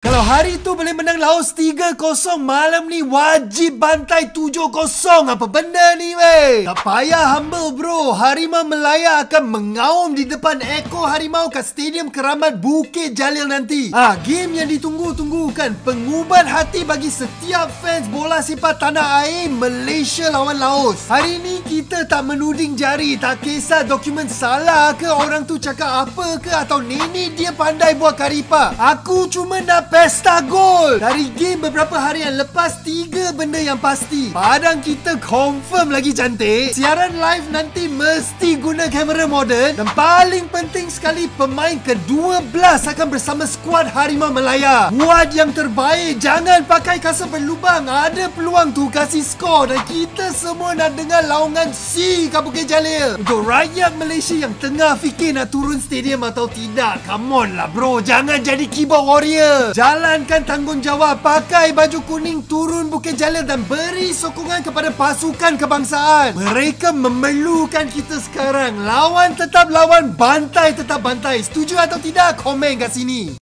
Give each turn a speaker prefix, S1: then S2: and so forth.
S1: Kalau hari tu boleh menang Laos 3-0, malam ni wajib bantai 7-0. Apa benda ni weh? Tak payah humble bro. Harimau Melaya akan mengaum di depan ekor harimau kat Stadium Keramat Bukit Jalil nanti. Game yang ditunggu-tunggu kan. Pengubat hati bagi setiap fans bola sepak tanah air Malaysia lawan Laos. Hari ni kita tak menuding jari. Tak kisah dokumen salah ke, orang tu cakap apa ke, atau Nini dia pandai buat karipap. Aku cuma nak pesta gol. Dari game beberapa hari yang lepas, 3 benda yang pasti. Padang kita confirm lagi cantik. Siaran live nanti mesti guna kamera moden. Dan paling penting sekali, pemain ke-12 akan bersama skuad Harimau Melaya. Buat yang terbaik. Jangan pakai kasut berlubang. Ada peluang tu kasih skor. Dan kita semua nak dengar laungan C kat Bukit Jalil. Untuk rakyat Malaysia yang tengah fikir nak turun stadium atau tidak, come on lah bro. Jangan jadi keyboard warrior. Jalankan tanggungjawab, pakai baju kuning, turun Bukit Jalil dan beri sokongan kepada pasukan kebangsaan. Mereka memerlukan kita sekarang. Lawan tetap lawan, bantai tetap bantai. Setuju atau tidak? Komen kat sini.